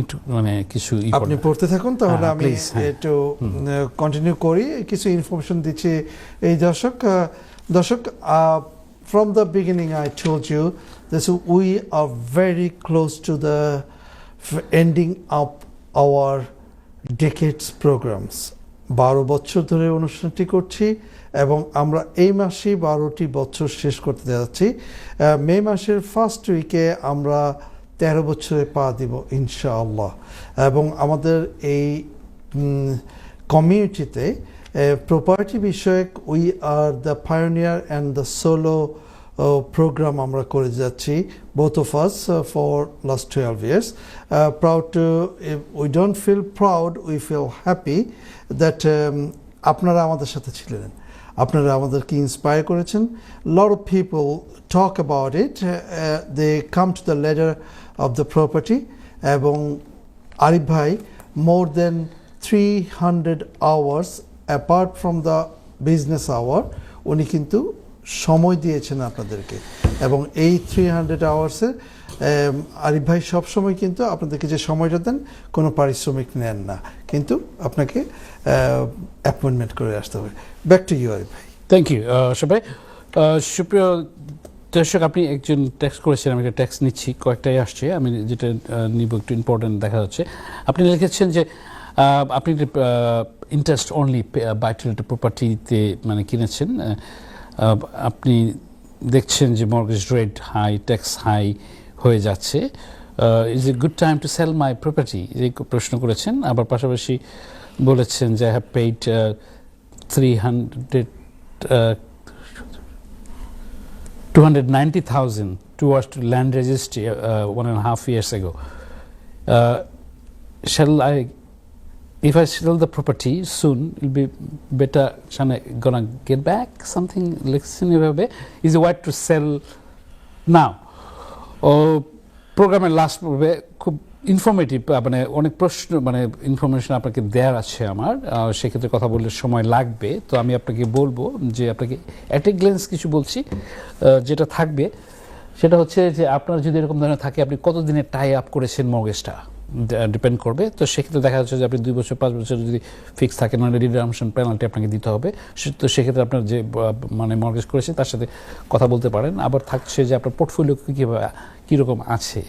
[SPEAKER 2] একটু মানে কিছু
[SPEAKER 1] আপনি পড়তে থাকুন, তাহলে আমি একটু কন্টিনিউ করি, কিছু ইনফরমেশন দিচ্ছি। এই দর্শক, from the beginning I told you that we are very close to the ending up our decades programs. 12 বছর ধরে অনুষ্ঠানটি করছি এবং আমরা এই মাসেই 12টি বছর শেষ করতে যাচ্ছি। মে মাসের ফার্স্ট উইকে আমরা 13 বছরে পা দিব ইনশাআল্লাহ। এবং আমাদের এই কমিউনিটিতে প্রপার্টি বিষয়ক we are the pioneer and the solo programme আমরা করে যাচ্ছি, both of us for last 12 years. Proud to, we don't feel proud, we feel happy that আপনারা আমাদের সাথে ছিলেন, আপনারা আমাদেরকে ইন্সপায়ার করেছেন। lot of people talk about it, they come to the ladder of the property, এবং আরিফ ভাই more than 300 hours apart from the business hour উনি কিন্তু সময় দিয়েছেন আপনাদেরকে, এবং এই 300 আওয়ার্সে আরিফ ভাই সবসময় কিন্তু আপনাদেরকে যে সময়টা দেন কোনো পারিশ্রমিক নেন না, কিন্তু আপনাকে অ্যাপয়েন্টমেন্ট করে আসতে হবে। ব্যাক টু ইউ আরিফ ভাই।
[SPEAKER 2] থ্যাংক ইউ সবাই। সুপ্রিয় দর্শক, আপনি একজন টেক্সট করেছেন, আমি একটা টেক্সট নিচ্ছি, কয়েকটাই আসছে, আমি যেটা নিব একটু ইম্পর্টেন্ট দেখা যাচ্ছে। আপনি লিখেছেন যে আপনি interest only buy to let প্রপার্টিতে মানে কিনেছেন, আপনি দেখছেন যে mortgage rate high, tax high হয়ে যাচ্ছে, is a good time to sell my property, এই প্রশ্ন করেছেন। আবার পাশাপাশি বলেছেন যে I have paid 290,000 towards land registry 1.5 years ago. Shall I, if I sell the property soon, it'll be better, shall I gonna get back something like similar? Is it right to sell now? প্রোগ্রামের last পর্বে খুব informative, মানে অনেক প্রশ্ন, মানে information আপনাকে দেওয়ার আছে আমার, সেক্ষেত্রে কথা বললে সময় লাগবে, তো আমি আপনাকে বলবো যে আপনাকে অ্যাট এ গ্লেন্স কিছু বলছি, যেটা থাকবে সেটা হচ্ছে যে আপনার যদি এরকম ধরনের থাকে, আপনি কতদিনের টাই আপ করেছেন মর্গেজটা ডিপেন্ড করবে। তো সেক্ষেত্রে দেখা যাচ্ছে যে আপনি 2 বছর 5 বছর যদি ফিক্স থাকে, মানে রিডামশন পেনাল্টি আপনাকে দিতে হবে, তো সেক্ষেত্রে আপনার যে মানে মর্গেজ করেছে তার সাথে কথা বলতে পারেন। আবার থাকছে যে আপনার পোর্টফোলিও কীরকম আছে,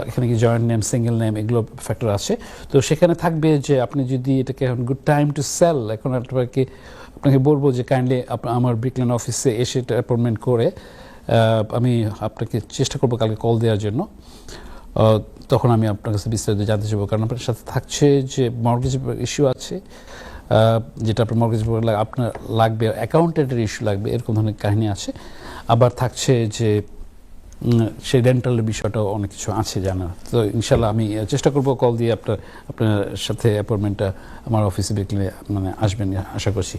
[SPEAKER 2] এখানে কি জয়েন্ট নেম, সিঙ্গেল নেম, এগুলো ফ্যাক্টর আছে। তো সেখানে থাকবে যে আপনি যদি এটাকে এখন গুড টাইম টু সেল, এখন আপনাকে বলবো যে কাইন্ডলি আমার ব্রিকল্যান্ড অফিসে এসে অ্যাপয়েন্টমেন্ট করে আমি আপনাকে চেষ্টা করবো কালকে কল দেওয়ার জন্য, তখন আমি আপনার কাছে বিস্তারিত জানতে চাইবো। কারণ আপনার সাথে থাকছে যে মর্গেজ ইস্যু আছে, যেটা আপনার মর্গেজ আপনার লাগবে, অ্যাকাউন্টেন্টের ইস্যু লাগবে, এরকম ধরনের কাহিনী আছে। আবার থাকছে যে সেই রেন্টালের বিষয়টাও অনেক কিছু আছে জানার। তো ইনশাল্লাহ আমি চেষ্টা করবো কল দিয়ে আপনার সাথে অ্যাপয়েন্টমেন্টটা আমার অফিসে দেখলে মানে আসবেন আশা করছি,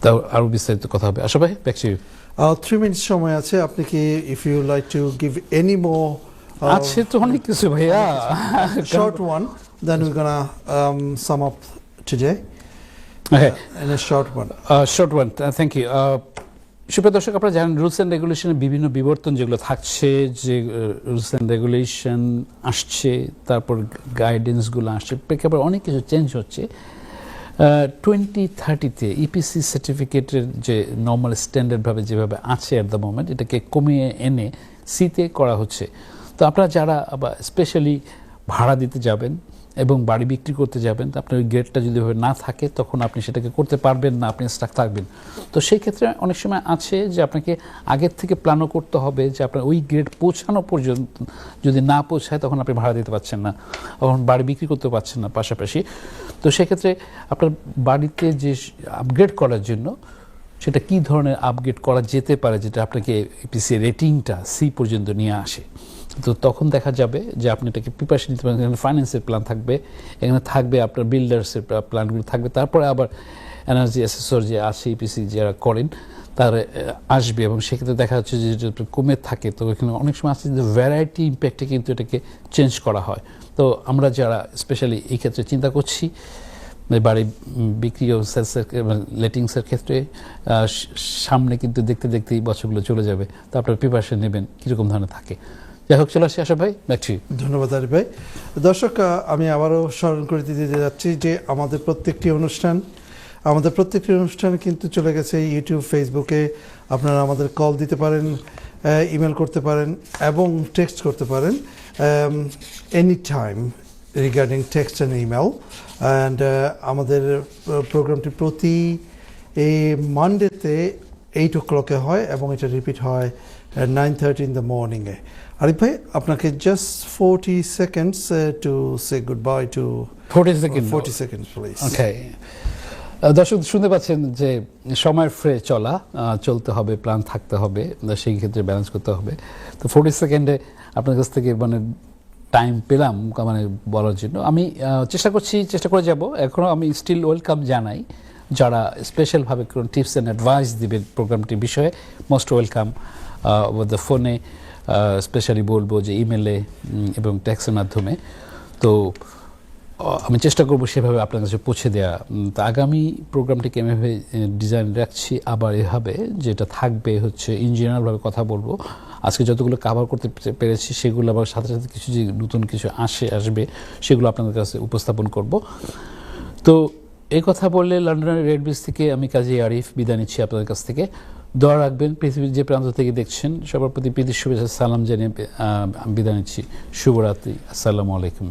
[SPEAKER 2] তাও আরও বিস্তারিত কথা হবে। আশা ভাই, ব্যাক টু ইউ।
[SPEAKER 1] 3 মিনিট সময় আছে, আপনি কি if you like to give any more
[SPEAKER 2] আছে তো অনেক কিছু ভাইয়া,
[SPEAKER 1] short one, then we're gonna sum up today in a short one.
[SPEAKER 2] Short one, thank you. সুপ্রিয় দর্শক, আপনারা জানেন রুলস অ্যান্ড রেগুলেশনের বিভিন্ন বিবর্তন যেগুলো থাকছে, যে রুলস অ্যান্ড রেগুলেশন আসছে, তারপর গাইডেন্সগুলো আসছে, প্রেক্ষাপটে অনেক কিছু চেঞ্জ হচ্ছে। 2030-তে ইপিসি সার্টিফিকেটের যে নর্মাল স্ট্যান্ডার্ডভাবে যেভাবে আছে অ্যাট দ্য মোমেন্ট, এটাকে কমিয়ে এনে সিতে করা হচ্ছে। তো আপনারা যারা আবার স্পেশালি ভাড়া দিতে যাবেন এবং বাড়ি বিক্রি করতে যাবেন, আপনার ওই গ্রেডটা যদি না থাকে তখন আপনি সেটাকে করতে পারবেন না, আপনি স্টাক থাকবেন। তো সেই ক্ষেত্রে অনেক সময় আছে যে আপনাকে আগের থেকে প্ল্যানও করতে হবে যে আপনার ওই গ্রেড পৌঁছানো পর্যন্ত যদি না পৌঁছায় তখন আপনি ভাড়া দিতে পারছেন না, তখন বাড়ি বিক্রি করতে পারছেন না পাশাপাশি। তো সেক্ষেত্রে আপনার বাড়িতে যে আপগ্রেড করার জন্য সেটা কী ধরনের আপগ্রেড করা যেতে পারে যেটা আপনাকে ইপিসি রেটিংটা সি পর্যন্ত নিয়ে আসে। তো তখন দেখা যাবে যে আপনি এটাকে প্রিপারেশন নিতে পারেন। এখানে ফাইন্যান্সের প্ল্যান থাকবে, এখানে থাকবে আপনার বিল্ডার্সের প্ল্যানগুলো থাকবে, তারপরে আবার এনার্জি অ্যাসেসর যে আছে ইপিসি যারা করেন তারা আসবে, এবং সেক্ষেত্রে দেখা যাচ্ছে যে যেটা কমে থাকে তো এখানে অনেক সময় আছে যে ভ্যারাইটি ইম্প্যাক্টে কিন্তু এটাকে চেঞ্জ করা হয়। তো আমরা যারা স্পেশালি এই ক্ষেত্রে চিন্তা করছি বাড়ি বিক্রি ও সেলসের লেটিংসের ক্ষেত্রে সামনে কিন্তু দেখতে দেখতেই বছরগুলো চলে যাবে, তো আপনারা প্রিপারেশন নেবেন কীরকম ধরনের থাকে। যাই হোক, চলে আসি আশা ভাই, ব্যাকছি।
[SPEAKER 1] ধন্যবাদ আরিফ ভাই। দর্শক, আমি আবারও স্মরণ করে দিতে যাচ্ছি যে আমাদের প্রত্যেকটি অনুষ্ঠান কিন্তু চলে গেছে ইউটিউব, ফেসবুকে। আপনারা আমাদের কল দিতে পারেন, ইমেল করতে পারেন এবং টেক্সট করতে পারেন any time regarding text and email. And আমাদের প্রোগ্রামটি প্রতি মানডেতে 8 o'clock হয় এবং এটা রিপিট হয় 9:30 in the morning. আরিফ ভাই, আপনাকে just 40 seconds to say goodbye to 40 seconds please.
[SPEAKER 2] ওকে, দর্শক শুনতে পাচ্ছেন যে সময়ের ফ্রে চলতে হবে, প্ল্যান থাকতে হবে, সেই ক্ষেত্রে ব্যালেন্স করতে হবে। তো 40 সেকেন্ডে আপনার কাছ থেকে মানে টাইম পেলাম মানে বলার জন্য। আমি চেষ্টা করে যাব। এখনও আমি স্টিল ওয়েলকাম জানাই যারা স্পেশালভাবে কোনো টিপস অ্যান্ড অ্যাডভাইস দিবেন প্রোগ্রামটির বিষয়ে, মোস্ট ওয়েলকাম। ওভার দ্য ফোনে স্পেশালি বলবো যে ইমেলে এবং টেক্সটের মাধ্যমে। তো আমি চেষ্টা করব সেভাবে আপনার কাছে পৌঁছে দেওয়া। তো আগামী প্রোগ্রামটিকে আমি এভাবে ডিজাইন রাখছি, আবার এভাবে যেটা থাকবে হচ্ছে ইঞ্জিনিয়ারভাবে কথা বলবো। আজকে যতগুলো কাভার করতে পেরেছি সেগুলো আবার সাথে সাথে কিছু যে নতুন কিছু আসবে সেগুলো আপনাদের কাছে উপস্থাপন করব। তো এই কথা বললে লন্ডনের রেড ব্রিজ থেকে আমি কাজী আরিফ বিদায় নিচ্ছি আপনাদের কাছ থেকে। দোয়া রাখবেন পৃথিবীর যে প্রান্ত থেকে দেখছেন, সবার প্রতি প্রীতি শুভেচ্ছা সালাম জানিয়ে বিদায় নিচ্ছি। শুভরাত্রি, আসসালামু আলাইকুম।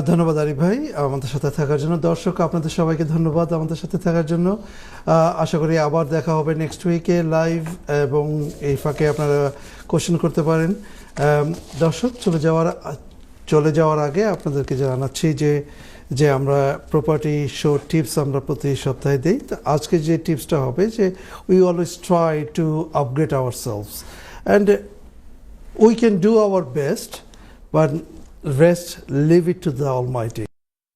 [SPEAKER 1] ধন্যবাদ আরিফ ভাই আমাদের সাথে থাকার জন্য। দর্শক, আপনাদের সবাইকে ধন্যবাদ আমাদের সাথে থাকার জন্য। আশা করি আবার দেখা হবে নেক্সট উইকে লাইভ, এবং এই ফাঁকে আপনারা কোশ্চেন করতে পারেন। দর্শক, চলে যাওয়ার আগে আপনাদেরকে জানাচ্ছি যে আমরা প্রপার্টি শো টিপস আমরা প্রতি সপ্তাহে দিই। তো আজকে যে টিপসটা হবে যে we always try to upgrade ourselves and we can do our best, but rest, leave it to the Almighty.